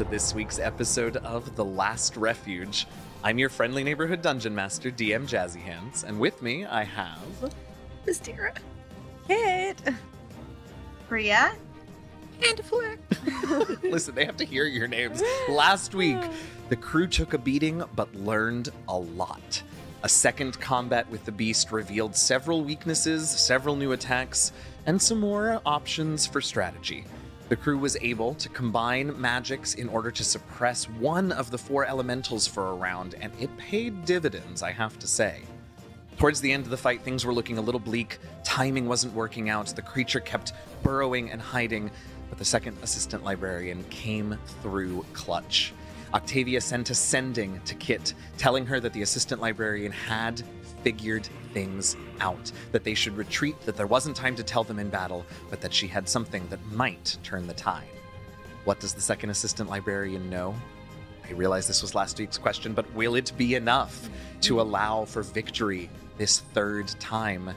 to this week's episode of The Last Refuge. I'm your friendly neighborhood dungeon master, DM Jazzy Hands, and with me I have... Mystere, Kit, Priya, and Flick. Listen, they have to hear your names. Last week, the crew took a beating, but learned a lot. A second combat with the beast revealed several weaknesses, several new attacks, and some more options for strategy. The crew was able to combine magics in order to suppress one of the four elementals for a round, and it paid dividends, I have to say. Towards the end of the fight, things were looking a little bleak. Timing wasn't working out. The creature kept burrowing and hiding, but the Second Assistant Librarian came through clutch. Octavia sent a sending to Kit, telling her that the Assistant Librarian had figured things out, that they should retreat, that there wasn't time to tell them in battle, but that she had something that might turn the tide. What does the Second Assistant Librarian know? I realize this was last week's question, but will it be enough to allow for victory this third time? And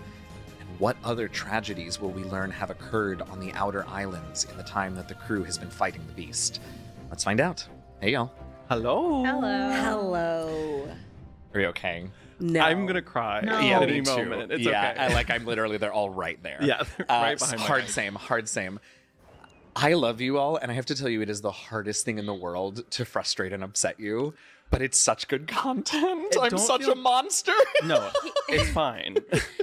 what other tragedies will we learn have occurred on the outer islands in the time that the crew has been fighting the beast? Let's find out. Hey, y'all. Hello. Hello. Hello. Are you okay? No. I'm gonna cry No. at Yeah, any me too. moment. It's yeah, okay. I'm literally, they're all right there. Yeah, they're right behind my hard eyes. same. I love you all, and I have to tell you, it is the hardest thing in the world to frustrate and upset you, but it's such good content. I'm don't such feel- a monster. No, it's fine.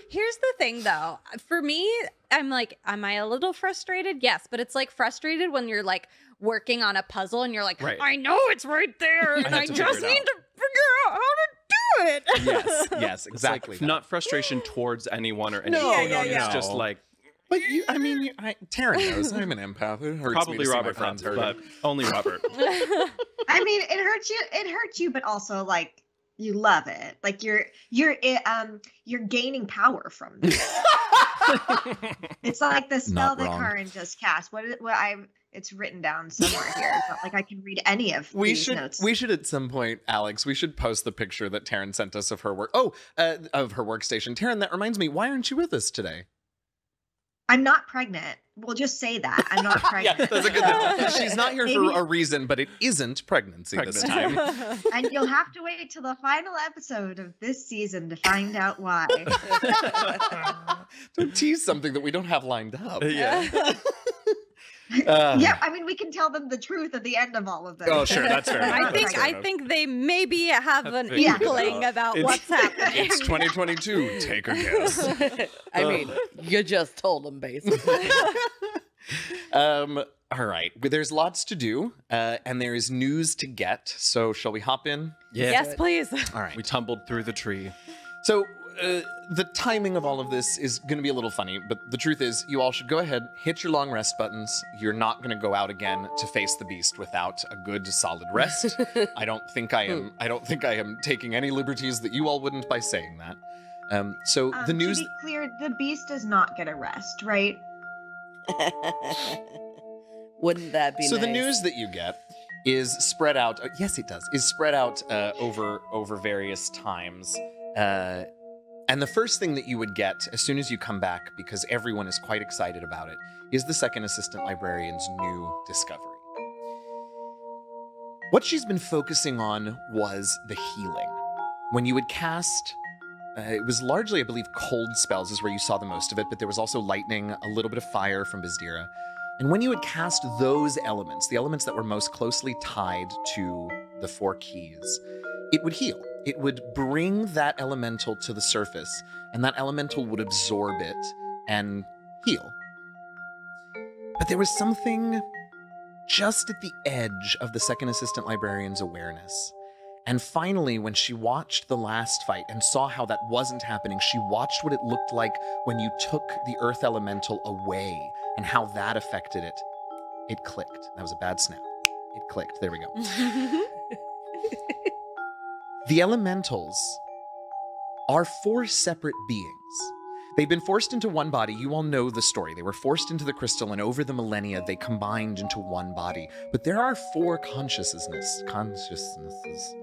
Here's the thing, though. For me, I'm like, am I a little frustrated? Yes, but it's like frustrated when you're like working on a puzzle and you're like, Right. I know it's right there, and have I to just figure it need out. to figure out how to do it. Yes, It's exactly. like not frustration towards anyone or anything. No, no, It's no. just like But you, I mean, Taryn knows I'm an empath. It hurts me probably to see Robert my friends Hunt, hurting. but only Robert. I mean, it hurts you, but also like you love it. Like you're gaining power from it. It's like the spell Not that wrong. Karin just cast. It's written down somewhere here. It's not like I can read any of these notes. We should at some point, Alex, we should post the picture that Taryn sent us of her work. Of her workstation. Taryn, that reminds me, why aren't you with us today? I'm not pregnant. We'll just say that. I'm not Yeah, pregnant. that's a good. She's not here for Maybe- a reason, but it isn't pregnancy this time. And you'll have to wait till the final episode of this season to find out why. Don't tease something that we don't have lined up. Yeah. Yeah, I mean, we can tell them the truth at the end of all of this. Oh, sure, that's fair. I That's fair think enough. they maybe have an figured it inkling out. about It's- what's happening. It's 2022. Take a guess. I mean, you just told them basically. All right. There's lots to do, and there is news to get. So, shall we hop in? Yeah. Yes, please. All right. We tumbled through the tree. So, the timing of all of this is going to be a little funny, but the truth is, you all should go ahead, hit your long rest buttons. You're not going to go out again to face the beast without a good, solid rest. I don't think I am taking any liberties that you all wouldn't by saying that. So the news. To be clear, the beast does not get a rest, right? Wouldn't that be So nice? the news that you get is spread out. Yes, it does. Is spread out over various times. And the first thing that you would get as soon as you come back, because everyone is quite excited about it, is the Second Assistant Librarian's new discovery. What she's been focusing on was the healing. When you would cast, it was largely, I believe, cold spells is where you saw the most of it, but there was also lightning, a little bit of fire from Bizdira. And when you would cast those elements, the elements that were most closely tied to the four keys, it would heal. It would bring that elemental to the surface, and that elemental would absorb it and heal. But there was something just at the edge of the Second Assistant Librarian's awareness. And finally, when she watched the last fight and saw how that wasn't happening, she watched what it looked like when you took the earth elemental away and how that affected it. It clicked. That was a bad snap. It clicked. There we go. The elementals are four separate beings. They've been forced into one body. You all know the story. They were forced into the crystal, and over the millennia, they combined into one body. But there are four consciousnesses. Consciousnesses?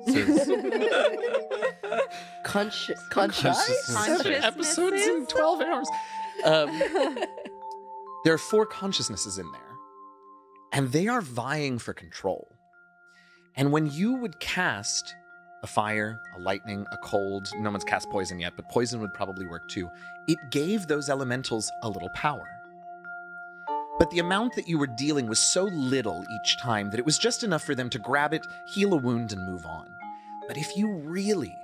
Episodes in 12 hours. There are four consciousnesses in there, and they are vying for control. And when you would cast a fire, a lightning, a cold, no one's cast poison yet, but poison would probably work too, it gave those elementals a little power. But the amount that you were dealing was so little each time that it was just enough for them to grab it, heal a wound, and move on. But if you really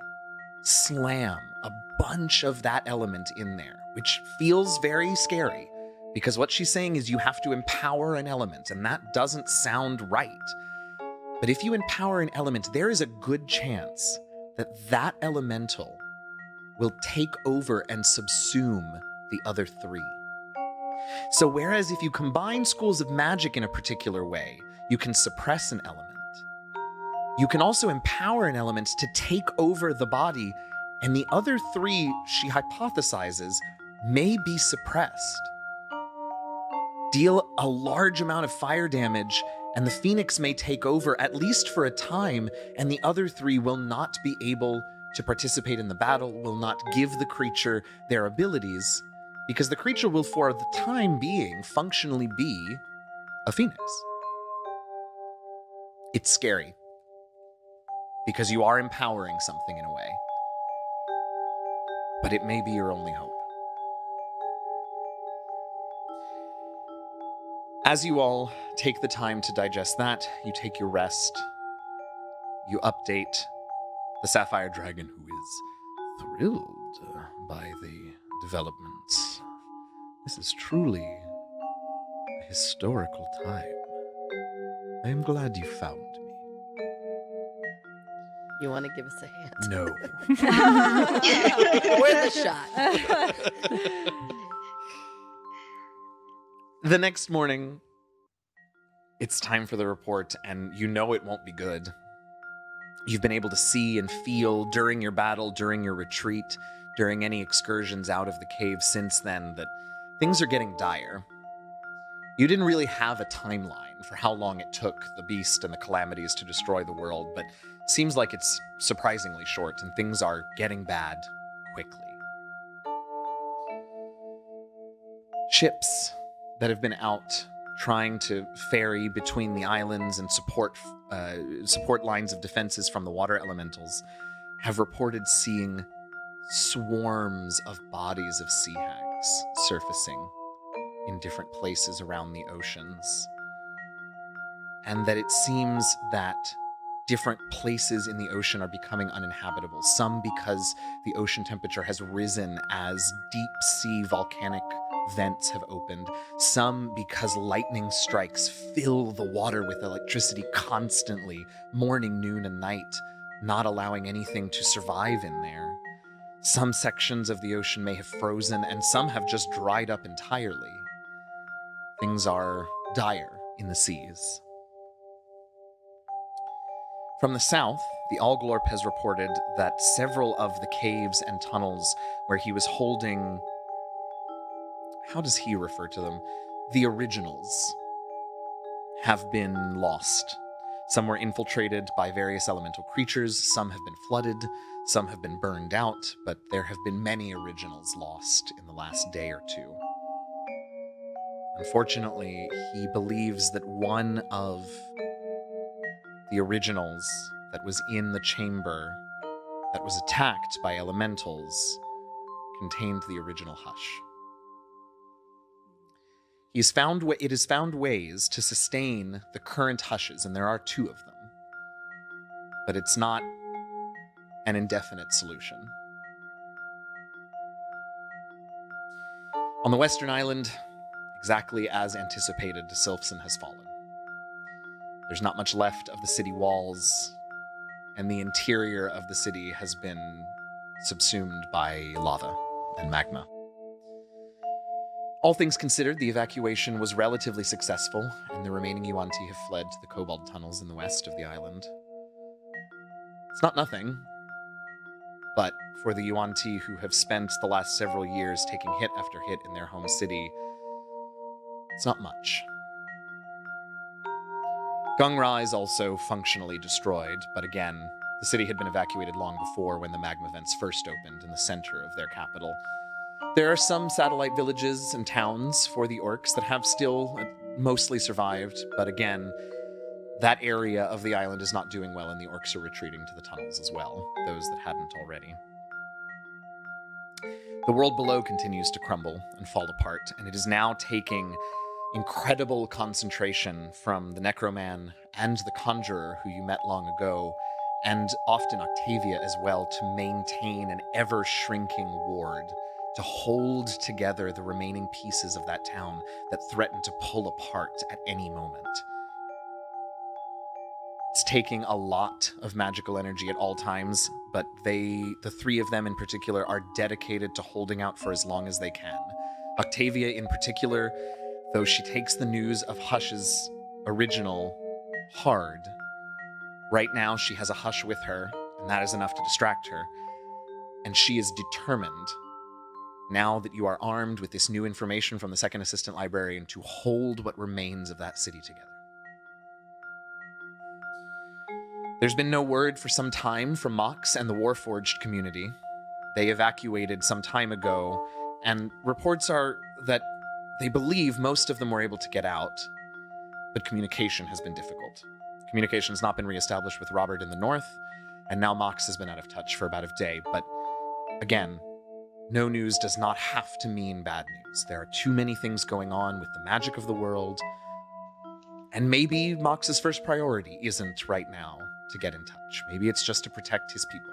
slam a bunch of that element in there, which feels very scary, because what she's saying is you have to empower an element, and that doesn't sound right. But if you empower an element, there is a good chance that that elemental will take over and subsume the other three. So whereas if you combine schools of magic in a particular way, you can suppress an element, you can also empower an element to take over the body, and the other three, she hypothesizes, may be suppressed. Deal a large amount of fire damage, and the Phoenix may take over, at least for a time, and the other three will not be able to participate in the battle, will not give the creature their abilities, because the creature will, for the time being, functionally be a Phoenix. It's scary, because you are empowering something in a way, but it may be your only hope. As you all take the time to digest that, you take your rest, you update the Sapphire Dragon, who is thrilled by the developments. This is truly a historical time. I am glad you found me. You want to give us a hand? No. Worth a shot. The next morning, it's time for the report, and you know it won't be good. You've been able to see and feel during your battle, during your retreat, during any excursions out of the cave since then, that things are getting dire. You didn't really have a timeline for how long it took the beast and the calamities to destroy the world, but it seems like it's surprisingly short, and things are getting bad quickly. Ships that have been out trying to ferry between the islands and support lines of defenses from the water elementals have reported seeing swarms of bodies of sea hags surfacing in different places around the oceans. And that it seems that different places in the ocean are becoming uninhabitable, some because the ocean temperature has risen as deep sea volcanic vents have opened, some because lightning strikes fill the water with electricity constantly, morning, noon, and night, not allowing anything to survive in there. Some sections of the ocean may have frozen, and some have just dried up entirely. Things are dire in the seas. From the south, the Alglorp has reported that several of the caves and tunnels where he was holding, how does he refer to them? The originals have been lost. Some were infiltrated by various elemental creatures, some have been flooded, some have been burned out, but there have been many originals lost in the last day or two. Unfortunately, he believes that one of the originals that was in the chamber that was attacked by elementals contained the original hush. It has found ways to sustain the current hushes, and there are 2 of them. But it's not an indefinite solution. On the western island, exactly as anticipated, Silfson has fallen. There's not much left of the city walls, and the interior of the city has been subsumed by lava and magma. All things considered, the evacuation was relatively successful, and the remaining Yuan-Ti have fled to the Cobalt tunnels in the west of the island. It's not nothing, but for the Yuan-Ti who have spent the last several years taking hit after hit in their home city, it's not much. Gungra is also functionally destroyed, but again, the city had been evacuated long before when the magma vents first opened in the center of their capital. There are some satellite villages and towns for the orcs that have still mostly survived, but again, That area of the island is not doing well, and the orcs are retreating to the tunnels as well, those that hadn't already. The world below continues to crumble and fall apart, and it is now taking incredible concentration from the Necroman and the Conjurer who you met long ago, and often Octavia as well, to maintain an ever-shrinking ward, to hold together the remaining pieces of that town that threaten to pull apart at any moment. It's taking a lot of magical energy at all times, but the three of them in particular, are dedicated to holding out for as long as they can. Octavia in particular, though she takes the news of Hush's original hard, right now she has a Hush with her, and that is enough to distract her. And she is determined, now that you are armed with this new information from the Second Assistant Librarian, to hold what remains of that city together. There's been no word for some time from Mox and the Warforged community. They evacuated some time ago, and reports are that they believe most of them were able to get out, but communication has been difficult. Communication has not been reestablished with Robert in the north, and now Mox has been out of touch for about a day. But again, no news does not have to mean bad news. There are too many things going on with the magic of the world, and maybe Mox's first priority isn't right now to get in touch. Maybe it's just to protect his people.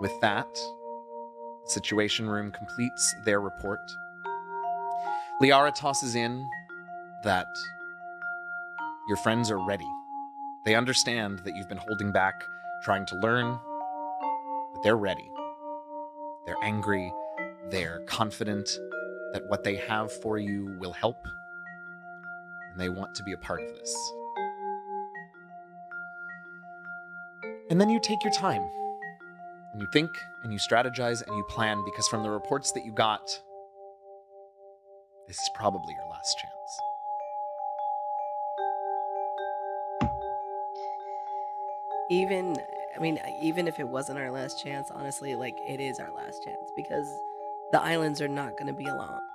With that, the Situation Room completes their report. Liara tosses in that your friends are ready. They understand that you've been holding back, trying to learn, but they're ready. They're angry. They're confident that what they have for you will help, and they want to be a part of this. And then you take your time, and you think, and you strategize, and you plan, because from the reports that you got, this is probably your last chance. Even if it wasn't our last chance, honestly, like, it is our last chance, because the islands are not going to be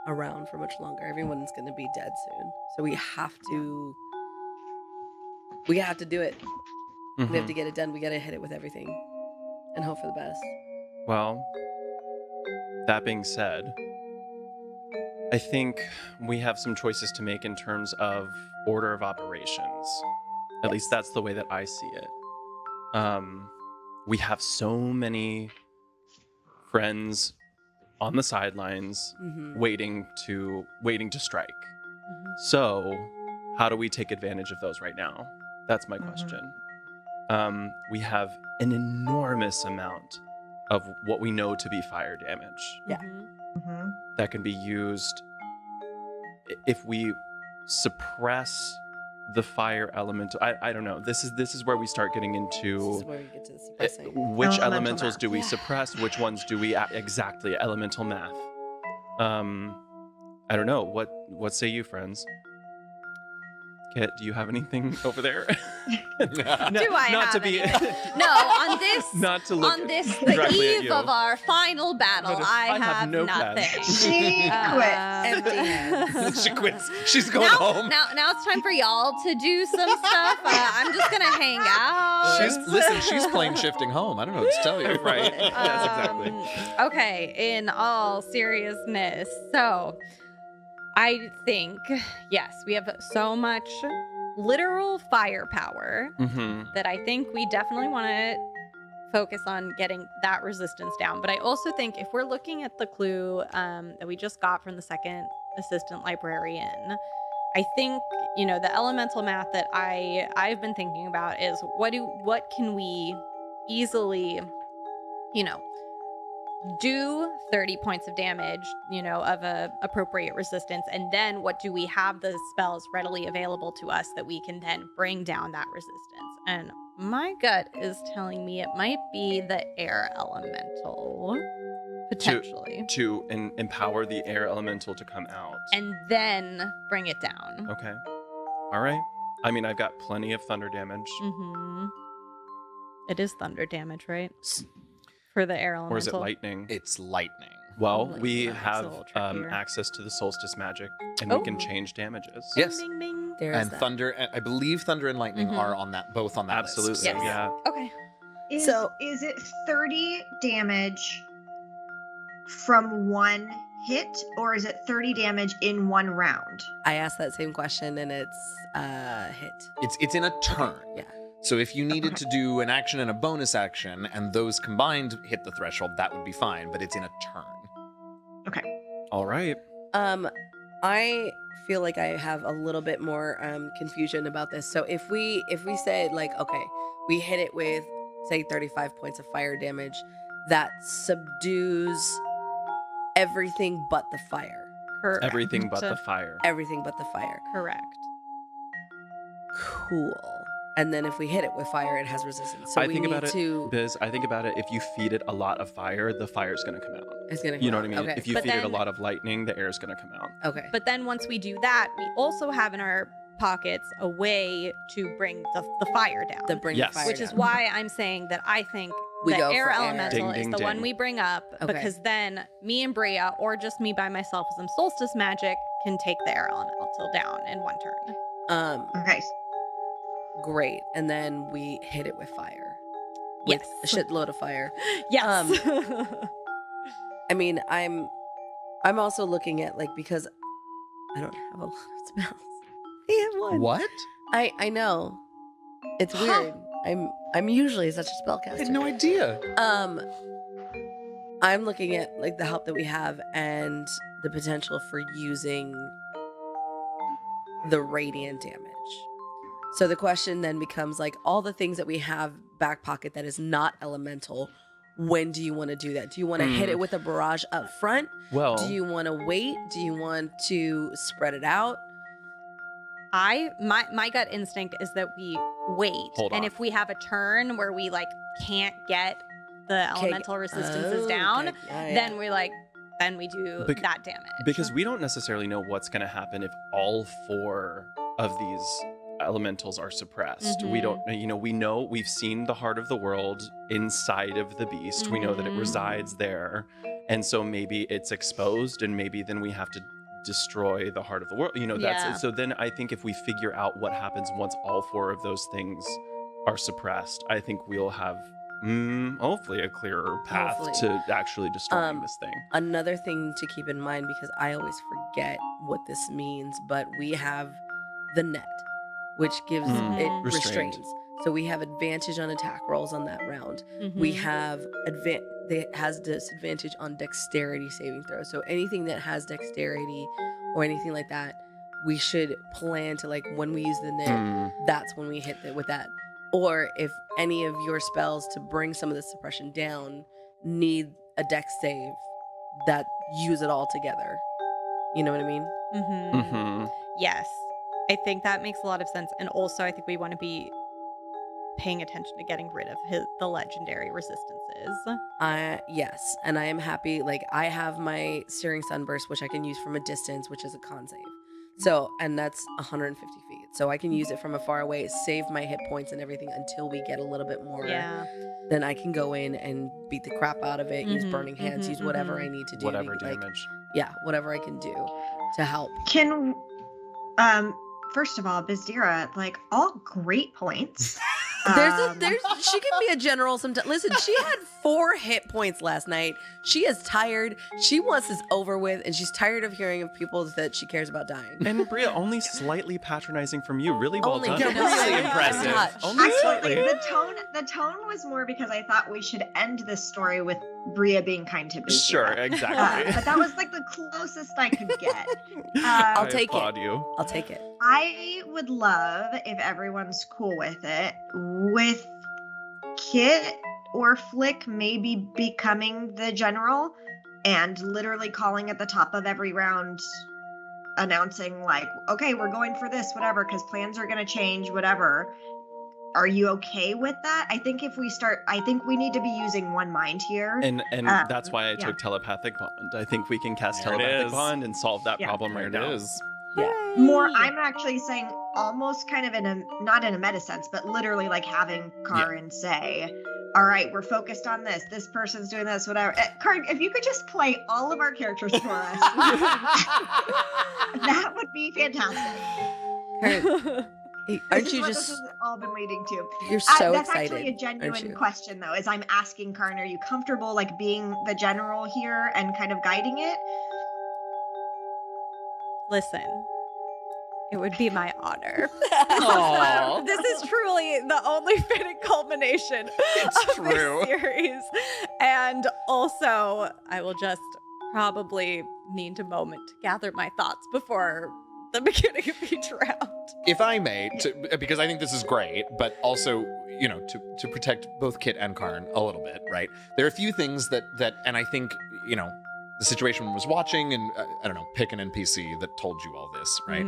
around for much longer. Everyone's going to be dead soon. So we have to do it. We have to get it done. We got to hit it with everything and hope for the best. Well, that being said, I think we have some choices to make in terms of order of operations. At least that's the way that I see it. We have so many friends on the sidelines, waiting to strike. So how do we take advantage of those right now? That's my question. We have an enormous amount of what we know to be fire damage. Yeah. That can be used if we suppress the fire element. I don't know. This is where we start getting into. This is where we get to the suppressing. Which Elemental elementals math. do we suppress? Which ones do we exactly? Elemental math. I don't know. What say you, friends? Kit, do you have anything over there? Do I not have to be anything? No, on this, not to look on this, the directly at eve you. of our final battle, But I I have have no nothing. plans. She quit. Empty hands. She quits. She's going home. Now it's time for y'all to do some stuff. I'm just gonna hang out. She's plane shifting home. I don't know what to tell you. Right. Yes, exactly. Okay, in all seriousness, so I think, yes, we have so much literal firepower that I think we definitely want to focus on getting that resistance down. But I also think if we're looking at the clue that we just got from the Second Assistant Librarian, I think, the elemental math that I've been thinking about is what can we easily, do 30 points of damage, of a appropriate resistance, and then what do we have the spells readily available to us that we can then bring down that resistance? And my gut is telling me it might be the air elemental, potentially, to empower the air elemental to come out and then bring it down. Okay. All right. I mean, I've got plenty of thunder damage. It is thunder damage, right? For the air elemental. Or is it lightning? It's lightning. Well, Like, we that's a have little trickier. access to the solstice magic, and Oh. we can change damages. Yes. Bing, bing. There's And that. thunder, I believe thunder and lightning Mhm. are on that, both on that list. Absolutely. Yes. Yeah. Okay. Is it 30 damage from one hit, or is it 30 damage in one round? I asked that same question, and it's hit. It's in a turn. Yeah. So if you needed Okay. to do an action and a bonus action, and those combined hit the threshold, that would be fine. But it's in a turn. All right. I feel like I have a little bit more confusion about this. So if we said like, okay, we hit it with say 35 points of fire damage, that subdues everything but the fire. Correct. Everything but the fire. Everything but the fire. Correct. Cool. And then if we hit it with fire, it has resistance. So I we think need about it, to. Biz, I think about it, if you feed it a lot of fire, the fire's going to come out. It's gonna. You know what I mean? Okay. If you But feed it a then- lot of lightning, the air's going to come out. Okay. But then once we do that, we also have in our pockets a way to bring the fire down. The bring Yes. the fire which is down. why I'm saying that I think We the go air for air. elemental Ding, is ding, the one ding. we bring up Okay. because then me and Bria, or just me by myself with some solstice magic, can take the air elemental down in one turn. Okay. Great. And then we hit it with fire. With Yes. a shitload of fire. Yes. I mean, I'm also looking at like, because I don't have a lot of spells. I have one. What? I know. It's weird. I'm usually such a I spellcaster. had no idea. I'm looking at like the help that we have and the potential for using the radiant damage. So the question then becomes like all the things that we have back pocket that is not elemental. When do you want to do that? Do you want to hit it with a barrage up front? Well, Do you want to wait? Do you want to spread it out? My gut instinct is that we wait. Hold and on. if we have a turn where we like can't get the elemental resistances down, then we're like, then we do Bec- that damage. because we don't necessarily know what's going to happen if all 4 of these elementals are suppressed. We don't, we know we've seen the heart of the world inside of the beast. We know that it Mhm. resides there. And so maybe it's exposed and maybe then we have to destroy the heart of the world. That's Yeah. so then I think if we figure out what happens once all 4 of those things are suppressed, I think we'll have hopefully a clearer path Hopefully. to actually destroying this thing. Another thing to keep in mind, because I always forget what this means, but we have the net, which gives Mhm. it Restrained. restrains. So we have advantage on attack rolls on that round. Mhm. We have it has disadvantage on dexterity saving throws. So anything that has dexterity or anything like that, we should plan to like when we use the net, that's when we hit it with that. Or if any of your spells to bring some of the suppression down need a dex save, that use it all together. You know what I mean? Mm-hmm. Yes. I think that makes a lot of sense. And also, I think we want to be paying attention to getting rid of the legendary resistances. Yes, and I am happy. Like I have my Searing Sunburst, which I can use from a distance, which is a con save. So, and that's 150 feet. So I can use it from afar away, save my hit points and everything until we get a little bit more. Yeah. Then I can go in and beat the crap out of it, use Mhm, Burning Hands, mhm, use whatever mhm. I need to do. Whatever to, like, damage. yeah, whatever I can do to help. Can first of all, Bizdira, like all great points. She can be a general sometimes. Listen, she had 4 hit points last night. She is tired. She wants this over with, and she's tired of hearing of people that she cares about dying. And Bria, only slightly patronizing from you. Really well Only done. because really I'm impressive. touched. Only Actually, slightly. the tone was more because I thought we should end this story with Bria being kind to Bizdira. Sure, exactly. But that was like the closest I could get. I'll Um, take it. applaud you. I'll take it. I would love if everyone's cool with it, with Kit or Flick maybe becoming the general and literally calling at the top of every round, announcing like, okay, we're going for this, whatever, because plans are going to change, whatever. Are you okay with that? I think if we start, I think we need to be using one mind here. And Um, that's why I yeah. took telepathic bond. I think we can cast There it telepathic is. bond and solve that Yeah. problem There right it now. is. Yeah. More, I'm actually saying almost kind of not in a meta sense, but literally like having Karin say, all right, we're focused on this. This person's doing this, whatever. Karin, if you could just play all of our characters for us, that would be fantastic. Karin, aren't you This just... has all been waiting to. You're so that's excited. actually a aren't genuine you? question, though, is I'm asking Karin, are you comfortable like being the general here and kind of guiding it? Listen, it would be my honor. Aw. This is truly the only fitting culmination It's of true. this series. And also, I will just probably need a moment to gather my thoughts before the beginning of each round. If I may, because I think this is great, but also, you know, to protect both Kit and Karn a little bit, right? There are a few things that, and I think, you know, the situation was watching, and I don't know, pick an NPC that told you all this, right?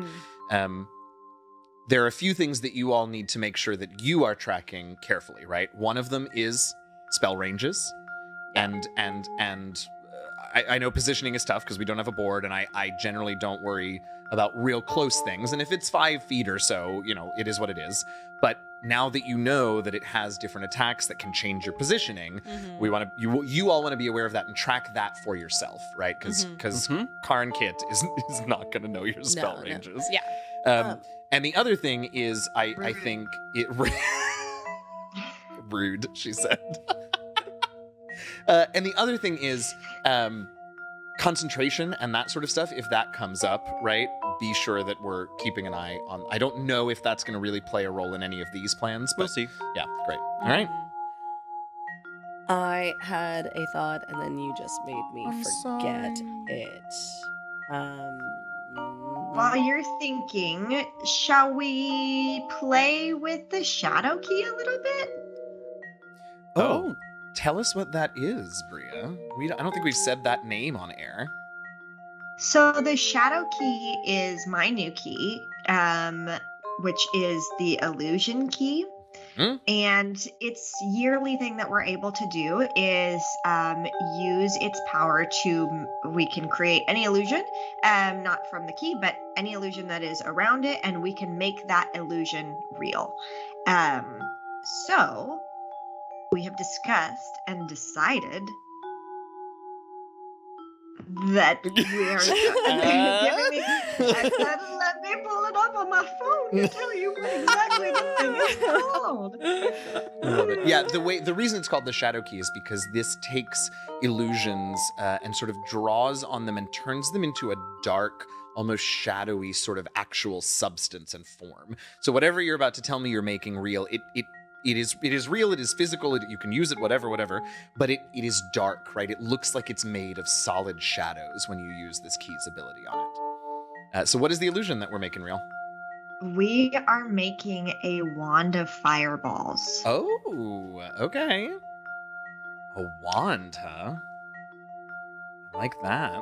There are a few things that you all need to make sure that you are tracking carefully, right? One of them is spell ranges, and I know positioning is tough because we don't have a board, and I generally don't worry about real close things. And if it's 5 feet or so, you know, it is what it is. But now that you know that it has different attacks that can change your positioning, we want to, you all want to be aware of that and track that for yourself, right? Because Karn Kit is not going to know your spell No. ranges. Yeah. And the other thing is, I think it rude, she said. And the other thing is concentration and that sort of stuff. If that comes up, right, be sure that we're keeping an eye on. I don't know if that's going to really play a role in any of these plans, but We'll see. yeah, great. All right. I had a thought, and then you just made me forget it. While you're thinking, shall we play with the shadow key a little bit? Oh, tell us what that is, Bria. I don't think we've said that name on air. So the shadow key is my new key, which is the illusion key. And its yearly thing that we're able to do is use its power we can create any illusion, not from the key, but any illusion that is around it, and we can make that illusion real. So we have discussed and decided that we are giving me. I said, let me pull it up on my phone to tell you what exactly the thing is called. Love it. Yeah, the reason it's called the Shadow Key is because this takes illusions and sort of draws on them and turns them into a dark, almost shadowy sort of actual substance and form. So whatever you're about to tell me you're making real, it is real, it is physical, you can use it, whatever, but it is dark, right? It looks like it's made of solid shadows when you use this key's ability on it. So what is the illusion that we're making real? We are making a wand of fireballs. Oh, okay. A wand, huh? I like that.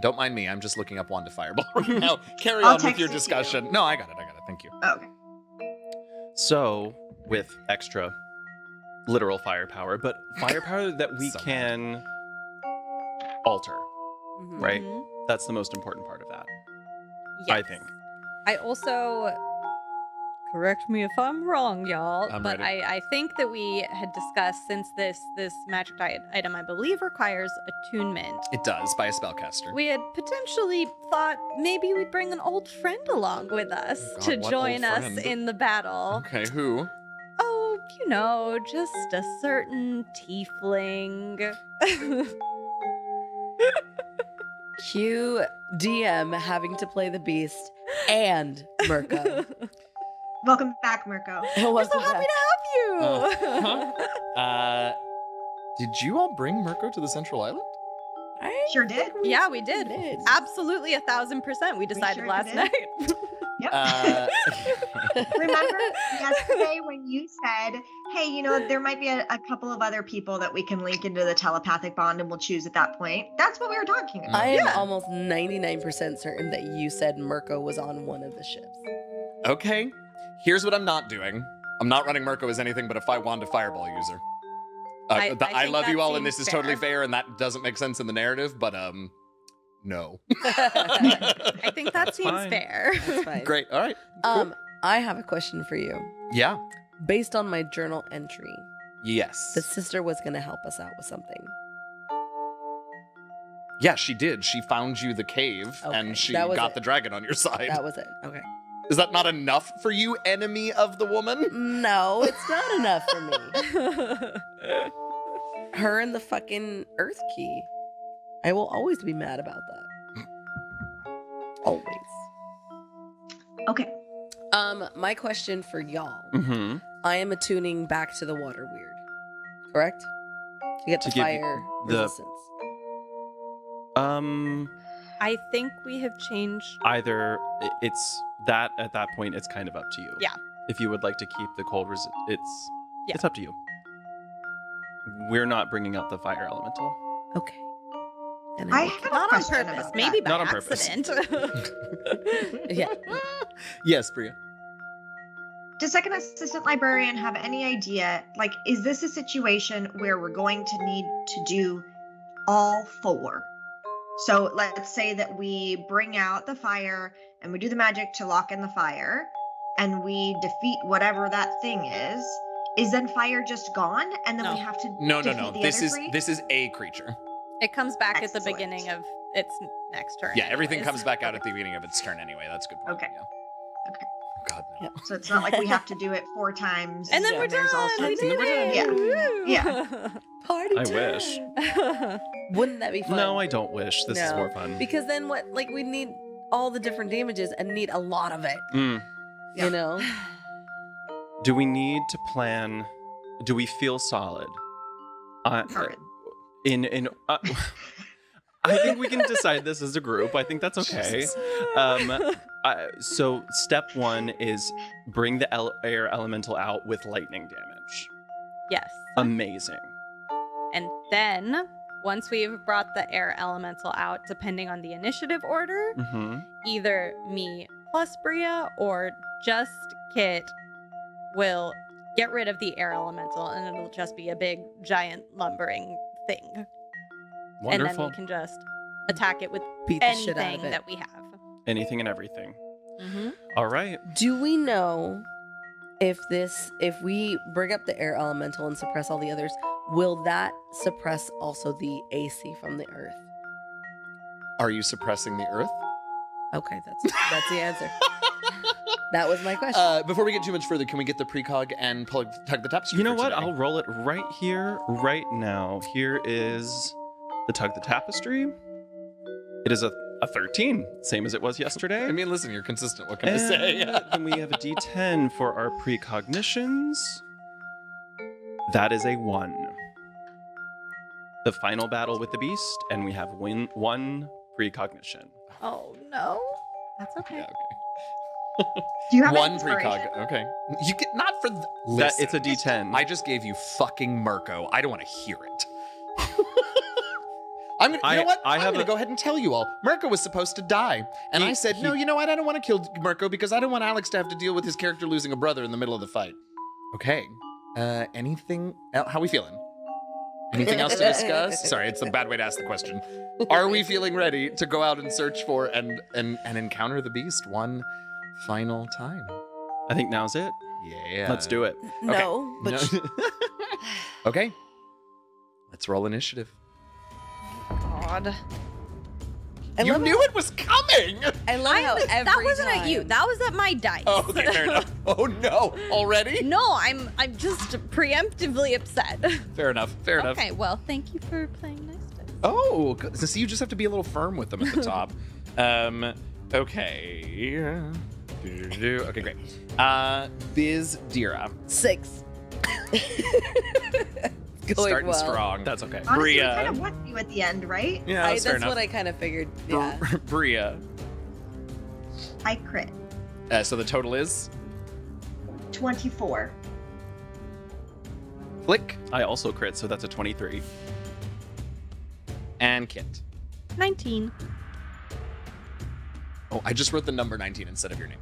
Don't mind me, I'm just looking up wand of fireball right now. Carry I'll on with text your it to discussion. you. No, I got it, thank you. Okay. So, with extra literal firepower, but firepower that we Somehow. can alter, right? Mhm. That's the most important part of that, Yes. I think. I also, correct me if I'm wrong, y'all, I'm but ready. I think that we had discussed, since this magic item, I believe, requires attunement. It does, by a spellcaster. We had potentially thought maybe we'd bring an old friend along with us Oh God, to what join old us friend? in the battle. Okay, who? Oh, you know, just a certain tiefling. Cue DM having to play the beast and Mirko. Welcome back, Mirko. We're so happy to have you. Did you all bring Mirko to the Central Island? Sure did. Yeah, we did. Absolutely 1,000%. We decided sure last did. night. Yep. Remember yesterday when you said, hey, you know, there might be a couple of other people that we can link into the telepathic bond and we'll choose at that point? That's what we were talking about. I am almost 99% certain that you said Mirko was on one of the ships. Okay, here's what I'm not doing. I'm not running Mirko as anything but a wand of fireball user. I I think love that you all, and seems this is totally fair. fair, and that doesn't make sense in the narrative, but no. I think that seems fine. fair. That's fine. Great. All right. Cool. I have a question for you. Yeah. Based on my journal entry, Yes. the sister was going to help us out with something. Yeah, she did. She found you the cave, Okay, and she that was got it. the dragon on your side. That was it. Okay. Is that not enough for you, enemy of the woman? No, it's not enough for me. Her and the fucking Earth Key. I will always be mad about that. Always. Okay. My question for y'all. Mm-hmm. I am attuning back to the water weird. Correct? To get the To give fire the- resistance. I think we have changed. Either it's that at that point, it's kind of up to you. Yeah. If you would like to keep the cold Yeah. it's up to you. We're not bringing out the fire elemental. Okay. And I will have a Not on question purpose. about Maybe that. by Not on purpose. accident. Yeah. Yes, Bria. Does Second Assistant Librarian have any idea, like, is this a situation where we're going to need to do all four? So let's say that we bring out the fire and we do the magic to lock in the fire and we defeat whatever that thing is then fire just gone and then No. we have to No. defeat the This other is three? this is a creature. It comes back at the Excellent. beginning of its next turn. Yeah, everything anyways. comes back out at the beginning of its turn anyway. That's a good point. Okay. Yeah. Okay. God, no. Yep. So it's not like we have to do it 4 times. And then Yeah. we're there's all done. We sorts did of- it. Yeah. Party I time. wish. Wouldn't that be fun? No, I don't wish. This is No. more fun. Because then what? Like we need all the different damages and need a lot of it. Mm. Yeah. You know. Do we need to plan? Do we feel solid? Alright. I think we can decide this as a group. I think that's okay. So step 1 is bring the air elemental out with lightning damage. Yes. Amazing. And then once we've brought the air elemental out, depending on the initiative order, Mm-hmm. either me plus Bria or just Kit will get rid of the air elemental and it'll just be a big giant lumbering thing. And then Wonderful. we can just attack it with Beat the shit out of anything it. that we have. Anything and everything. Mm-hmm. All right. Do we know if we bring up the air elemental and suppress all the others, will that suppress also the AC from the earth? Are you suppressing the earth? Okay, that's the answer. That was my question. Before we get too much further, can we get the precog and tug the tapestry? You know for what? today? I'll roll it right here, right now. Here is the tug the tapestry. It is a 13, same as it was yesterday. I mean, listen, you're consistent. What can I say? And then we have a D10 for our precognitions. That is a 1. The final battle with the beast, and we have one precognition. Oh no. That's okay. Yeah, okay. Do you have One inspiration? precog. Okay. You get not for That listen, it's a D10. I just gave you fucking Mirko. I don't want to hear it. I'm gonna, you know what? I'm gonna go ahead and tell you all. Mirko was supposed to die, and I said, no, you know what? I don't want to kill Mirko because I don't want Alex to have to deal with his character losing a brother in the middle of the fight. Okay. Anything else? How we feeling? Anything else to discuss? Sorry, it's a bad way to ask the question. Are we feeling ready to go out and search for and encounter the beast one final time? I think now's it. Yeah. Let's do it. No, but No. Okay. Let's roll initiative. God. I You love knew it was coming. I love how every That wasn't time, at you. That was at my dice. Oh, okay, fair enough. Oh no, already? No, I'm just preemptively upset. Fair enough. Fair enough. Okay, well, thank you for playing nice dice. Oh, good. So you just have to be a little firm with them at the top. Okay. Okay, great. Biz Dira. 6. Going Starting well. strong. That's okay. Honestly, we Bria. kind of want you at the end, right? Yeah, that's fair That's enough. what I kind of figured. Yeah. Bria. I crit. So the total is 24. Flick I also crit, so that's a 23. and Kit. 19. Oh, I just wrote the number 19 instead of your name.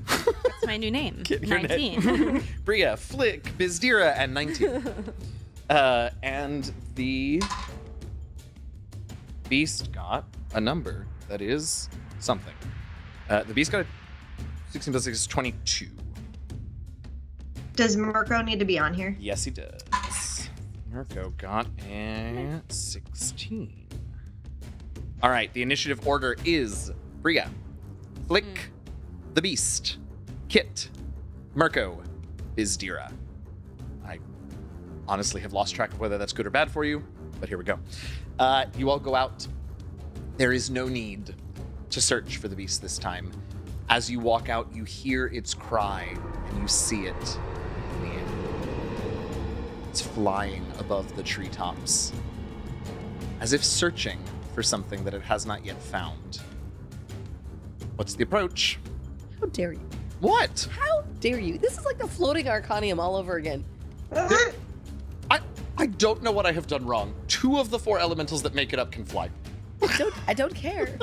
That's my new name. Kit, your 19. name. Bria, Flick, Bizdira, and 19. And the beast got a number that is something. The beast got a 16 plus 6 is 22. Does Mirko need to be on here? Yes, he does. Mirko got a 16. All right, the initiative order is Bria, Flick, the Beast, Kit, Mirko, Bizdira. I honestly have lost track of whether that's good or bad for you, but here we go. You all go out. There is no need to search for the beast this time. As you walk out, you hear its cry, and you see it in the air. It's flying above the treetops, as if searching for something that it has not yet found. What's the approach? How dare you? What? How dare you? This is like the floating Arcanium all over again. I don't know what I have done wrong. 2 of the 4 elementals that make it up can fly. I don't care.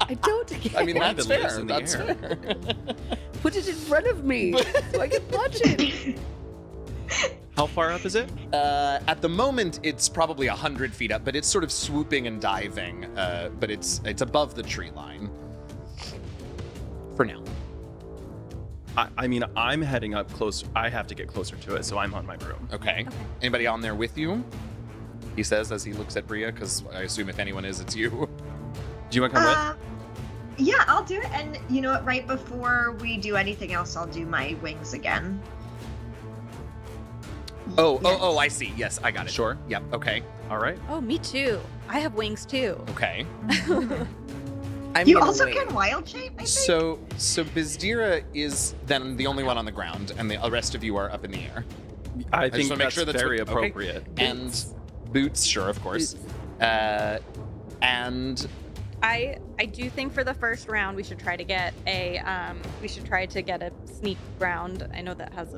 I don't care. I mean, that's Been loose fair. in the That's air. fair. Put it in front of me so I can punch it. How far up is it? At the moment, it's probably 100 feet up, but it's sort of swooping and diving. But it's above the tree line for now. I mean, I'm heading up close. I have to get closer to it, so I'm on my broom. Okay. Anybody on there with you? He says as he looks at Bria, because I assume if anyone is, it's you. Do you want to come with? Yeah, I'll do it. And you know what? Right before we do anything else, I'll do my wings again. Oh, I see. Yes, I got it. Sure. Yep. Okay. All right. Oh, me too. I have wings too. Okay. You also can wild shape, I think? So Bizdira is then the only one on the ground, and the rest of you are up in the air. I just think wanna make that's sure that's very okay. appropriate. And boots, sure, of course. And I do think for the first round we should try to get a sneak round. I know that has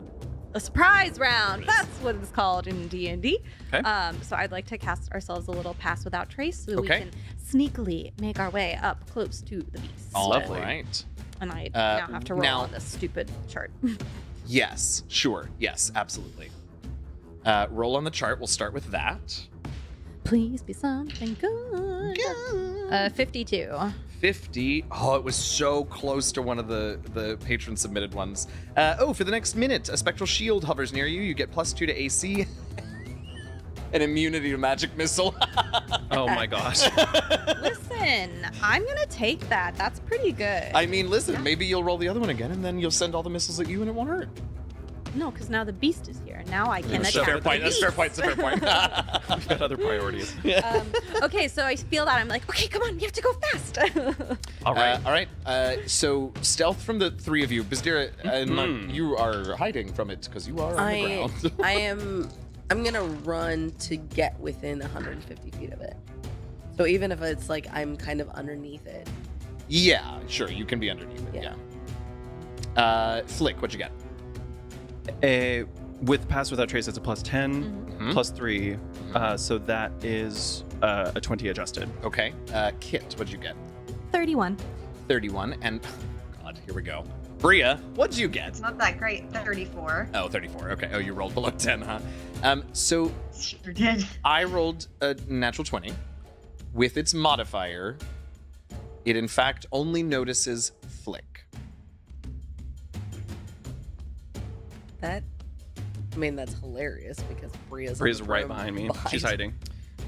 a surprise round. That's what it's called in D&D. Okay. So I'd like to cast ourselves a little pass without trace so we Okay. can sneakily make our way up close to the beast. Lovely. All right. And I now have to roll now- on this stupid chart. Yes, sure. Yes, absolutely. Roll on the chart. We'll start with that. Please be something good. 52. 50. Oh, it was so close to one of the patron submitted ones. For the next minute, a spectral shield hovers near you. You get +2 to AC. An immunity to magic missile. Oh my gosh. Listen, I'm gonna take that. That's pretty good. I mean, listen, maybe you'll roll the other one again, and then you'll send all the missiles at you, and it won't hurt. No, because now the beast is here. Now I can That's a attack fair the point. That's a beast. fair point. That's a fair point. We've got other priorities. Okay, so I feel that I'm like, okay, come on, you have to go fast. All right. All right. So stealth from the 3 of you. Bizdira, and you are hiding from it because you are on the ground. I'm gonna run to get within 150 feet of it. So even if it's like I'm kind of underneath it. Yeah, sure. You can be underneath it. Yeah. Flick, what'd you get? With pass without trace, it's a +10, +3. So that is a 20 adjusted. Okay. Kit, what'd you get? 31. 31. And God, here we go. Bria, what'd you get? It's not that great. 34. Oh, 34. Okay. Oh, you rolled below 10, huh? So Sure did. I rolled a natural 20. With its modifier, it in fact only notices Flick. That, I mean, that's hilarious because Bria's right behind me. She's hiding.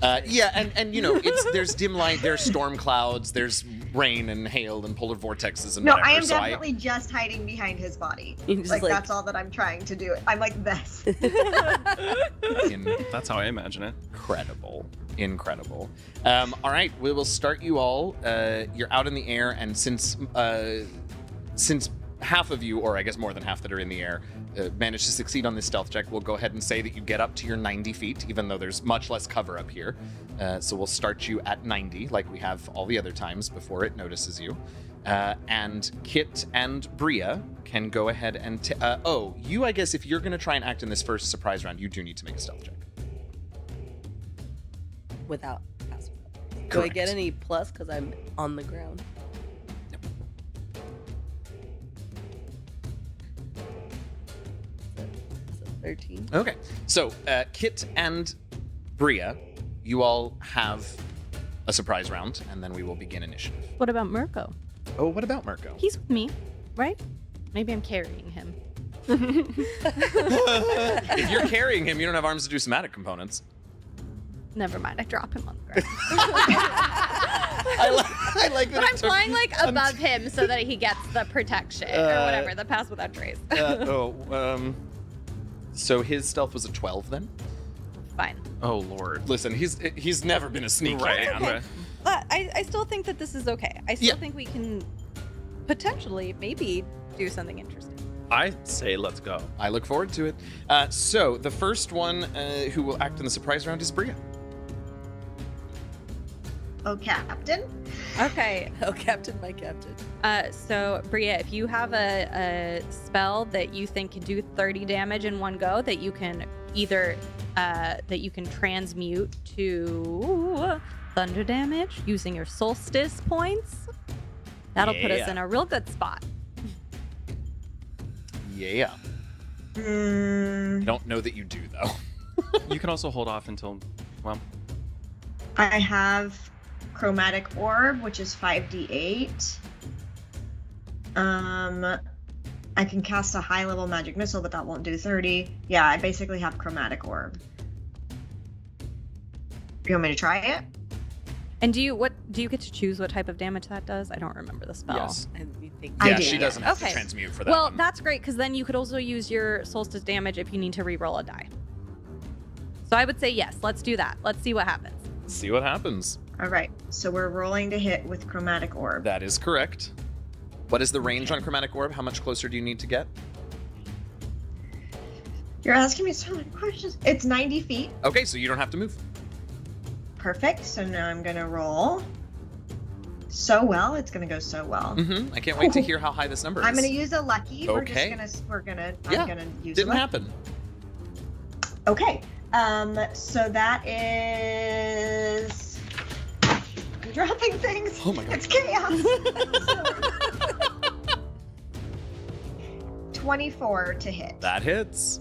Yeah, and you know, there's dim light, there's storm clouds, there's rain and hail and polar vortexes and No, whatever. I am so definitely just hiding behind his body. You're just Like, like- that's all that I'm trying to do. I'm like this. That's how I imagine it. Incredible. All right, we will start you all. You're out in the air, and since half of you, or I guess more than half that are in the air, managed to succeed on this stealth check, we'll go ahead and say that you get up to your 90 feet, even though there's much less cover up here. So we'll start you at 90, like we have all the other times before it notices you. And Kit and Bria can go ahead and... you, I guess, if you're going to try and act in this first surprise round, you do need to make a stealth check. Without pass. Do I Correct. get any plus because I'm on the ground? So 13. Okay, so Kit and Bria, you all have a surprise round, and then we will begin initiative. What about Mirko? Oh, what about Mirko? He's with me, right? Maybe I'm carrying him. If you're carrying him, you don't have arms to do somatic components. Never mind, I drop him on the ground. I like that. But I'm flying like above him so that he gets the protection or whatever, the pass without trace. So his stealth was a 12 then? Fine. Oh Lord. Listen, he's never been a sneaky man. Okay. But I still think that this is okay. I still think we can potentially maybe do something interesting. I say let's go. I look forward to it. So the first one who will act in the surprise round is Bria. Oh, Captain. Okay. Oh, Captain, my Captain. So Bria, if you have a spell that you think can do 30 damage in one go, that you can either transmute to thunder damage using your solstice points, that'll put us in a real good spot. Yeah. Mm, Don't know that you do though. You can also hold off until, well, I have chromatic orb, which is 5d8. I can cast a high level magic missile, but that won't do 30. Yeah, I basically have chromatic orb. You want me to try it? And do you get to choose what type of damage that does? I don't remember the spell. yes. And we think I Yeah, do, she yeah. doesn't have to Okay. transmute for that Well, one. that's great because then you could also use your solstice damage if you need to re-roll a die. So I would say yes. Let's do that. Let's see what happens. See what happens. All right, so we're rolling to hit with chromatic orb. That is correct. What is the range on chromatic orb? How much closer do you need to get? You're asking me so many questions. It's 90 feet. Okay, so you don't have to move. Perfect. So now I'm gonna roll. So well, it's gonna go so well. I can't wait to hear how high this number is. I'm gonna use a lucky. Okay. I'm gonna use Didn't a lucky. happen. Okay. So that is. I'm dropping things. Oh my God. It's chaos. 24 to hit. That hits.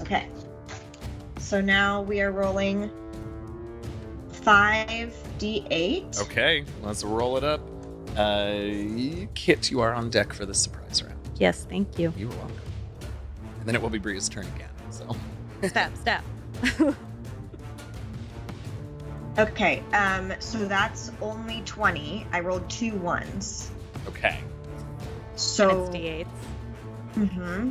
Okay. So now we are rolling 5d8. Okay, let's roll it up. Kit, you are on deck for the surprise round. Yes, thank you. You were welcome. And then it will be Bria's turn again. So Step. Okay. So that's only 20. I rolled 2 1s. okay. So. It's D8s. Mm-hmm.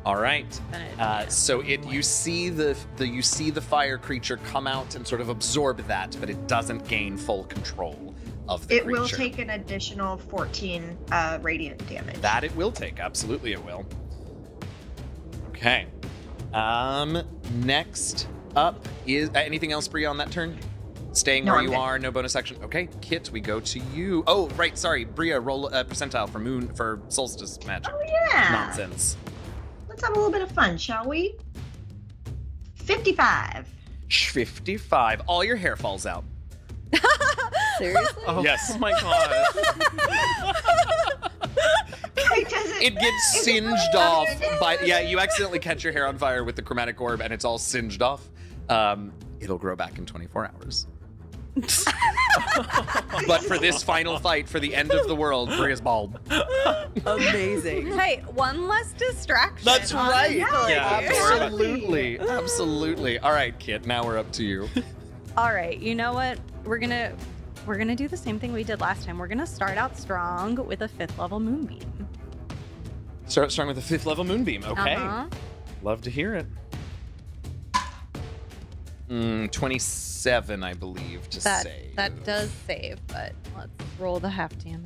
All right. Then it- So you see the fire creature come out and sort of absorb that, but it doesn't gain full control of the It creature. will take an additional 14 radiant damage. That it will take. Absolutely it will. Okay. Next up is anything else, Bria, on that turn? Staying No, where I'm you good. are, no bonus action. Okay, Kit, we go to you. Oh, right, sorry. Bria, roll a percentile for solstice magic. Oh, yeah. Nonsense. Let's have a little bit of fun, shall we? 55. 55. All your hair falls out. Seriously? Oh, Yes. Oh my god. It gets singed off by you accidentally catch your hair on fire with the chromatic orb and it's all singed off. It'll grow back in 24 hours. But for this final fight for the end of the world, Bria's bald. Amazing. Hey, one less distraction. That's right. Yeah, Absolutely. Absolutely. All right, Kit, now we're up to you. All right, you know what? We're gonna do the same thing we did last time. We're gonna start out strong with a 5th level moonbeam. Start strong with a 5th level moonbeam. Okay. Uh-huh. Love to hear it. 27, I believe, to save. That does save, but let's roll the half damage.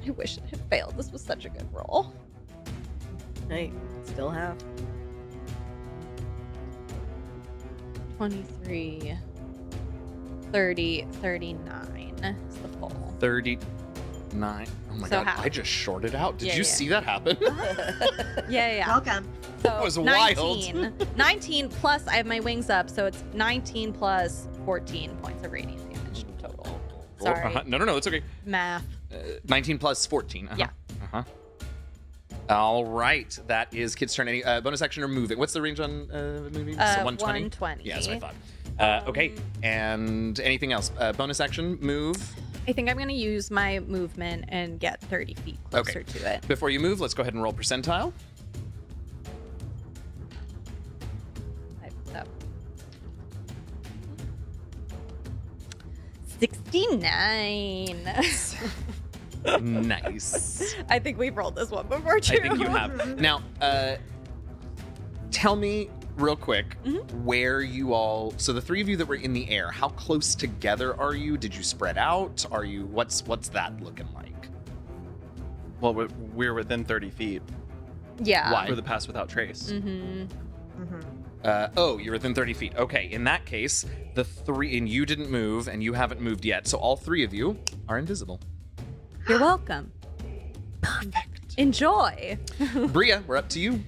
I wish it had failed. This was such a good roll. Hey, still have. 23, 30, 39 is the full. 39. Oh my So god, half. I just shorted out. Did Yeah, you yeah. see that happen? Yeah. Welcome. So That was wild. 19 plus, I have my wings up, so it's 19 plus 14 points of radiant damage total. Sorry. No, it's okay. Math. 19 plus 14. Uh-huh. Yeah. Uh-huh. All right, that is Kit's turn. Any bonus action or moving? What's the range on moving? So 120? 120. Yeah, that's what I thought. Okay, and anything else? Bonus action, move. I think I'm going to use my movement and get 30 feet closer to it. Before you move, let's go ahead and roll percentile. So. 69. Nice. I think we've rolled this one before too. I think you have. Now, tell me real quick where you all. So the three of you that were in the air, how close together are you? Did you spread out? Are you? What's that looking like? Well, we're within 30 feet. Yeah. Why? For the pass without trace. Oh, you're within 30 feet. Okay, in that case, the three, and you didn't move, and you haven't moved yet, so all three of you are invisible. You're welcome. Perfect. Enjoy. Bria, we're up to you.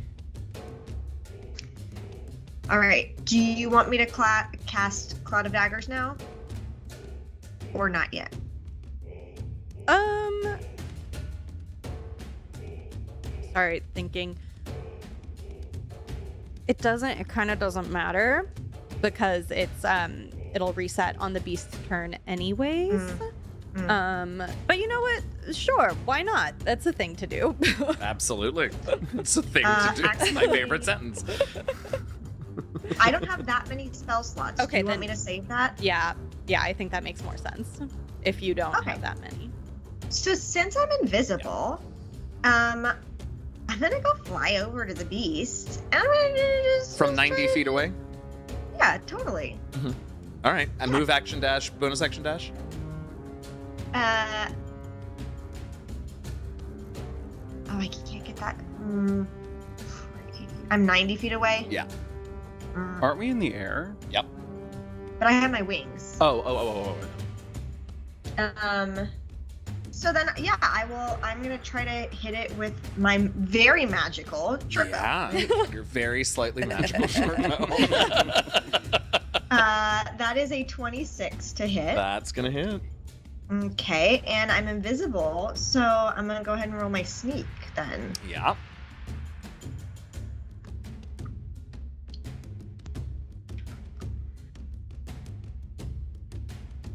All right. Do you want me to cast Cloud of Daggers now? Or not yet? Sorry, thinking. It kind of doesn't matter because it's it'll reset on the beast's turn anyways. But you know what? Sure, why not? That's a thing to do. Absolutely. It's a thing to do. It's my favorite sentence. I don't have that many spell slots. Okay, Do you want then- me to save that? Yeah, I think that makes more sense if you don't have that many. So since I'm invisible, I'm gonna go fly over to the beast. And I'm gonna just From 90 feet away? Yeah, totally. All right. And move action dash, bonus action dash? Oh, I can't get that. I'm 90 feet away. Yeah. Aren't we in the air? Yep. But I have my wings. Oh. So then, yeah, I'm gonna try to hit it with my very magical trip. Yeah. You're very slightly magical short bow. That is a 26 to hit. That's gonna hit. Okay, and I'm invisible, so I'm gonna go ahead and roll my sneak then. Yeah.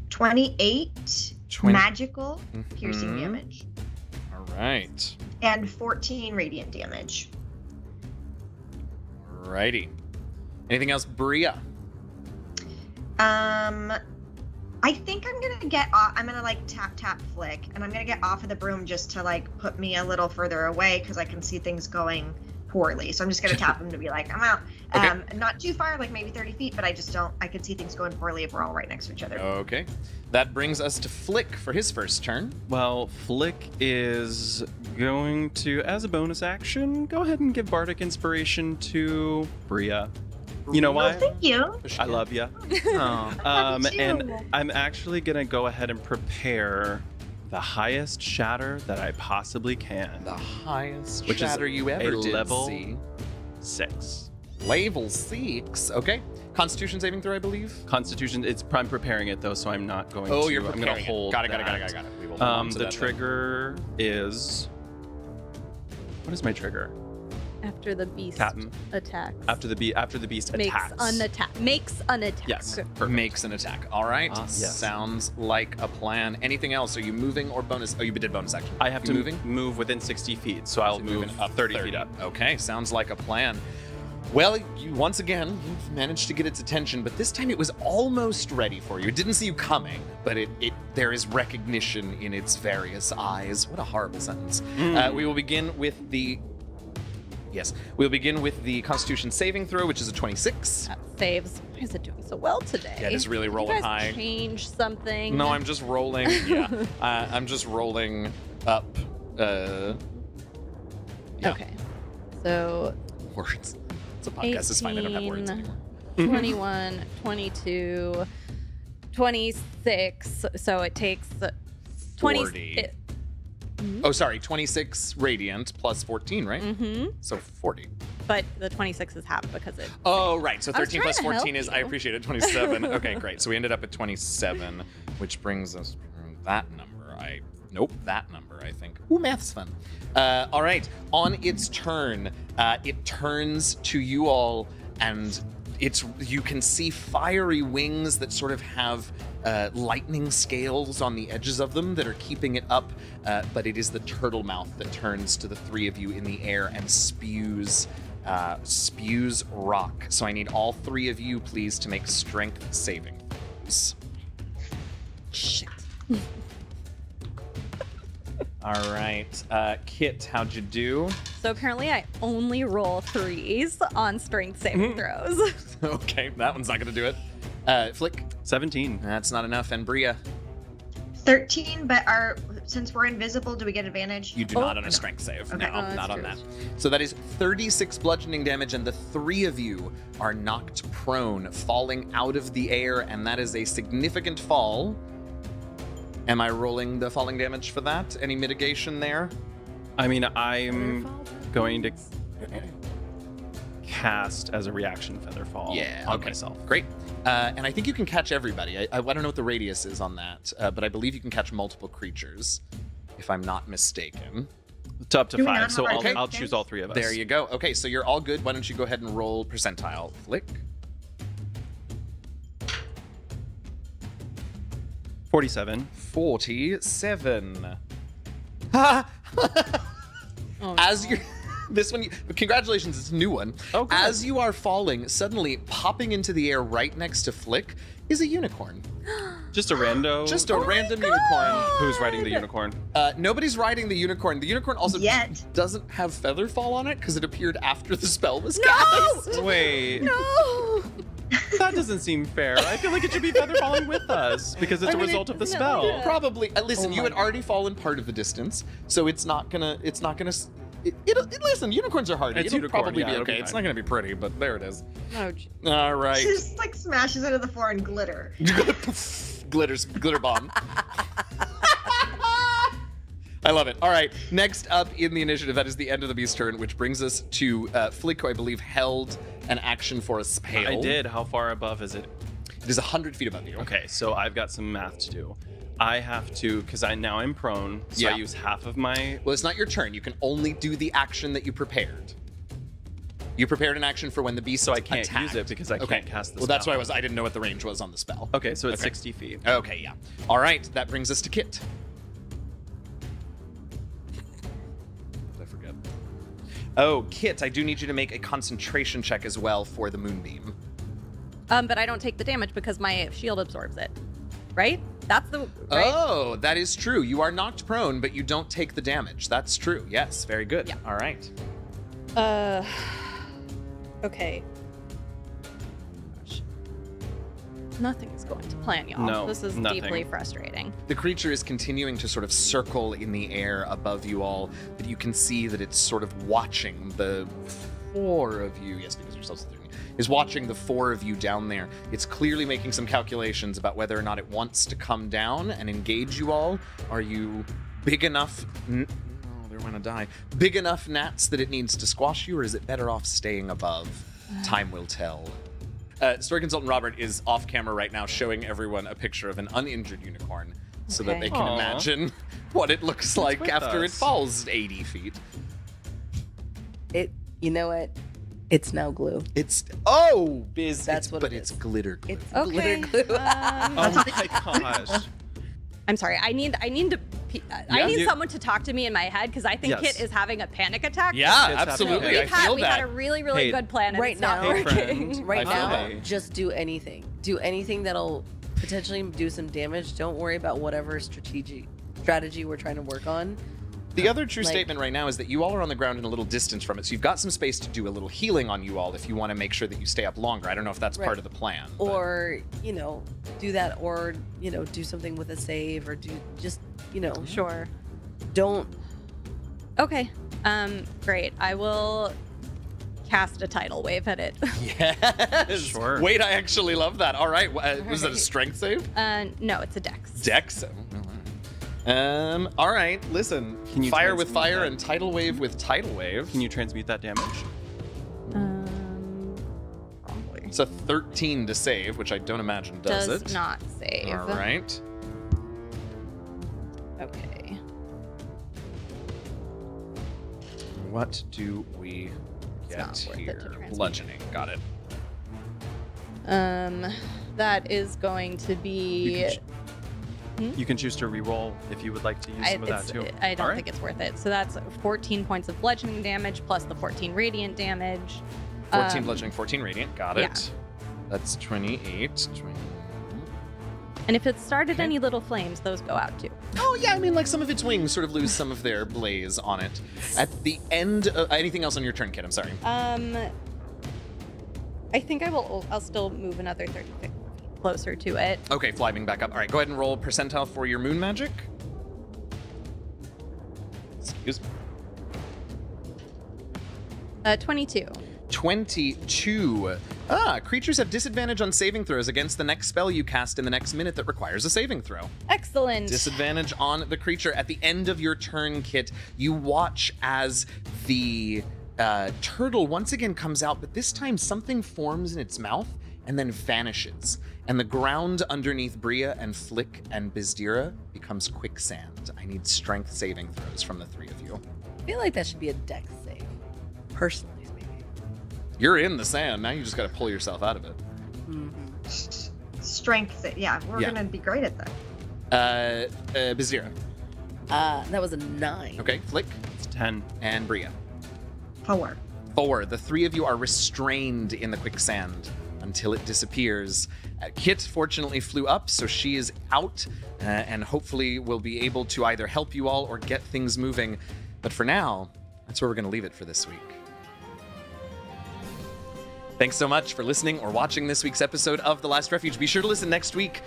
$28 magical piercing damage. All right. And 14 radiant damage. Alrighty. Anything else, Bria? I think I'm gonna get off. I'm gonna like tap flick, and I'm gonna get off of the broom just to like put me a little further away because I can see things going poorly. So I'm just gonna tap him to be like, I'm out. Okay. Not too far, like maybe 30 feet, but I can see things going poorly if we're all right next to each other. Okay. That brings us to Flick for his first turn. Well, Flick is going to, as a bonus action, go ahead and give Bardic Inspiration to Bria. You know why? Oh, thank you. I love you. Love you And too. I'm actually gonna go ahead and prepare the highest shatter that I possibly can. The highest Which is shatter you ever a did level see. 6. Level 6. Okay. Constitution saving throw, I believe. Constitution. I'm preparing it though, so I'm not going to. Oh, you're I'm preparing gonna hold. Got it. that. We will hold on to The that trigger is. What is my trigger? After the beast Captain. attacks. After the beast Makes attacks. Makes an attack. Yes. then. Perfect. Makes an attack. All right. Yes. Sounds like a plan. Anything else? Are you moving or bonus? Oh, you did bonus action. I have You to moving? move within 60 feet, so I'll So move moving up 30 feet up. Okay, sounds like a plan. Well, once again, you've managed to get its attention, but this time it was almost ready for you. It didn't see you coming, but there is recognition in its various eyes. What a horrible sentence. We will begin with the Constitution saving throw, which is a 26. That saves. Why is it doing so well today? Yeah, it is really Did rolling you guys high. Change something. No, I'm just rolling. Yeah, I'm just rolling up. Yeah. Okay. So Words. It's a podcast. It's fine. I don't have words 18, anymore. 21, 22, 26. So it takes 20. 40. Oh, sorry, 26 radiant plus 14, right? Mm-hmm. So 40. But the 26 is half because it. Oh, right. So I was 13 plus trying to 14 help is, I you. appreciate it, 27. Okay, great. So we ended up at 27, which brings us that number. Nope, that number, I think. Ooh, math's fun. All right, on its turn, it turns to you all, and you can see fiery wings that sort of have lightning scales on the edges of them that are keeping it up, but it is the turtle mouth that turns to the three of you in the air and spews rock. So I need all three of you, please, to make strength saving throws. Shit. All right, Kit, how'd you do? So apparently I only roll 3s on strength saving throws. Okay, that one's not gonna do it. Flick, 17. that's not enough. And Bria, 13, but since we're invisible, do we get advantage? you do not on a strength save. Okay. No, Oh, that's not on true. that. So that is 36 bludgeoning damage, and the three of you are knocked prone, falling out of the air, and that is a significant fall. Am I rolling the falling damage for that? Any mitigation there? I mean, I'm going to cast as a reaction feather fall on myself. Great. And I think you can catch everybody. I don't know what the radius is on that, but I believe you can catch multiple creatures, if I'm not mistaken. To up to Do we 5, not so have our I'll things? choose all 3 of us. There you go. Okay, so you're all good. Why don't you go ahead and roll percentile? Flick. 47. 47. Oh, As no. you're this one, congratulations, it's a new one. Oh, good. As you are falling, suddenly popping into the air right next to Flick is a unicorn. Just a rando. Just a Oh my random God. unicorn. Who's riding the unicorn? Nobody's riding the unicorn. The unicorn also Yet. doesn't have Featherfall on it because it appeared after the spell was No! cast. Wait, No! that doesn't seem fair. I feel like it should be feather falling with us because it's I a mean, result of the no, spell. yeah. Probably. Listen, Oh you my had already fallen part of the distance, so it's not gonna. Listen, unicorns are hardy. It's It'll unicorn, probably yeah, be it'll okay. be It's fine. not gonna be pretty, but there it is. Oh, gee. All right. She just like smashes into the floor and glitter. Glitter bomb. I love it. All right, next up in the initiative, that is the end of the beast's turn, which brings us to Flick, who I believe held an action for a spell. I did. How far above is it? It is 100 feet above you. Okay, so I've got some math to do. I have to, because now I'm prone, so Yeah. I use half of my. Well, it's not your turn. You can only do the action that you prepared. You prepared an action for when the beast So I can't attacked. use it because I can't cast the Well, that's spell. why I didn't know what the range was on the spell. Okay, so it's Okay. 60 feet. Okay, yeah. All right, that brings us to Kit. I forget. Oh, Kit, I do need you to make a concentration check as well for the moonbeam. But I don't take the damage because my shield absorbs it. Right? That's the right. Oh, that is true. You are knocked prone, but you don't take the damage. That's true. Yes, very good. Yeah. All right. Okay. Gosh. Nothing is going to plan, y'all. No, This is nothing. deeply frustrating. The creature is continuing to sort of circle in the air above you all, but you can see that it's sort of watching the four of you. Yes, because you're still is watching the four of you down there. It's clearly making some calculations about whether or not it wants to come down and engage you all. Are you big enough? Oh, they're going to die. Big enough gnats that it needs to squash you, or is it better off staying above? Time will tell. Story consultant Robert is off camera right now showing everyone a picture of an uninjured unicorn so that Okay. they can Aw. imagine what it looks like with after it us. falls 80 feet. You know what? It's now glue. It's biz. That's what but it it's is. glitter glue. It's Okay. glitter glue. Oh my gosh. I'm sorry. I need you- someone to talk to me in my head because I think Yes. Kit is having a panic attack. Yeah, It's absolutely. happening. I feel We that. had a really, really Hey, good plan and right it's not now- Hey, working. friend. Right I feel now, that. just do anything. Do anything that'll potentially do some damage. Don't worry about whatever strategy we're trying to work on. The other true Like- statement right now is that you all are on the ground and a little distance from it, so you've got some space to do a little healing on you all if you want to make sure that you stay up longer. I don't know if that's part Right. of the plan. but- Or, do that, or, do something with a save, or do just, Sure. don't. Okay. Great. I will cast a tidal wave at it. Yes. Sure. Wait, I actually love that. All right. Was that a strength save? No, it's a dex. Dex. All right. Listen. Can you fire with transmute fire that? and tidal wave with tidal wave. Can you transmute that damage? Probably. It's a 13 to save, which I don't imagine does it. not save. All right. Okay. what do we It's get not worth it to here? transmute. Bludgeoning. Got it. That is going to be. You can choose to reroll if you would like to use some of that too. I don't All right. think it's worth it. So that's 14 points of bludgeoning damage plus the 14 radiant damage. 14 bludgeoning, 14 radiant. Got it. yeah. That's 28. And if it started Okay. any little flames, those go out too. Oh, yeah. I mean, like some of its wings sort of lose some of their blaze on it. At the end of anything else on your turn, Kit? I'm sorry. I think I'll still move another 30 feet closer to it. Okay, flying back up. All right, go ahead and roll percentile for your moon magic. Excuse me. 22. 22. Creatures have disadvantage on saving throws against the next spell you cast in the next minute that requires a saving throw. Excellent. Disadvantage on the creature. At the end of your turn, Kit, you watch as the turtle once again comes out, but this time something forms in its mouth and then vanishes. And the ground underneath Bria and Flick and Bizdira becomes quicksand. I need strength saving throws from the three of you. I feel like that should be a dex save. Personally speaking. You're in the sand. Now you just got to pull yourself out of it. Strength. Yeah, we're Yeah. gonna be great at that. Bizdira. That was a 9. Okay, Flick It's 10. and Bria. 4. 4. The three of you are restrained in the quicksand until it disappears. Kit fortunately flew up, so she is out and hopefully will be able to either help you all or get things moving. But for now, that's where we're going to leave it for this week. Thanks so much for listening or watching this week's episode of The Last Refuge. Be sure to listen next week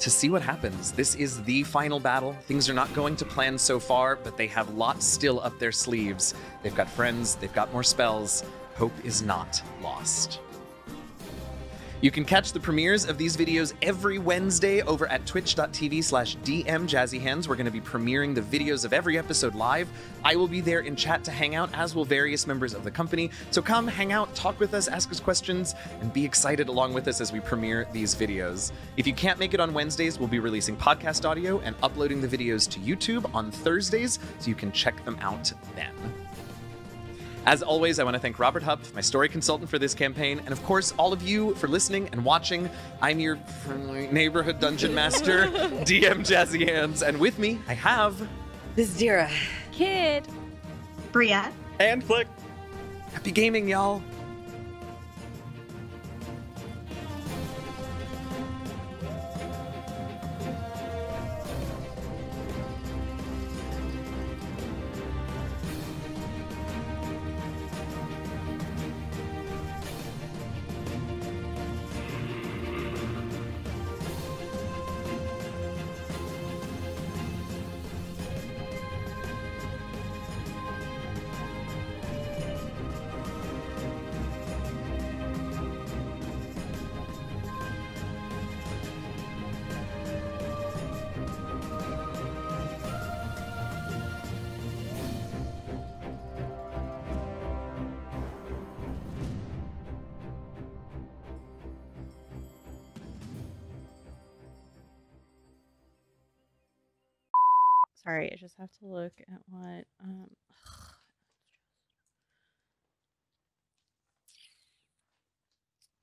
to see what happens. This is the final battle. Things are not going to plan so far, but they have lots still up their sleeves. They've got friends, they've got more spells. Hope is not lost. You can catch the premieres of these videos every Wednesday over at twitch.tv/DMJazzyHands. We're going to be premiering the videos of every episode live. I will be there in chat to hang out, as will various members of the company. So come hang out, talk with us, ask us questions, and be excited along with us as we premiere these videos. If you can't make it on Wednesdays, we'll be releasing podcast audio and uploading the videos to YouTube on Thursdays, so you can check them out then. As always, I want to thank Robert Hupp, my story consultant for this campaign, and of course, all of you for listening and watching. I'm your friendly neighborhood dungeon master, DM Jazzy Hands, and with me, I have... Bizdira. Kid. Bria. And Flick. Happy gaming, y'all! Sorry, I just have to look at what.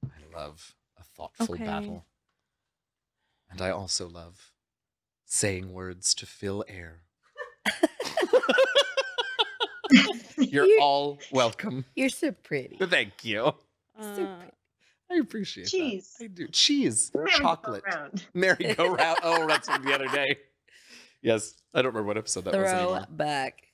I love a thoughtful Okay. battle. And I also love saying words to fill air. You're all welcome. You're so pretty. Thank you. Uh, I appreciate Cheese. that. I do. Cheese. Chocolate. Merry-go-round. Merry-go-round. Oh, that's from the other day. Yes. I don't remember what episode that was Throw anymore. back.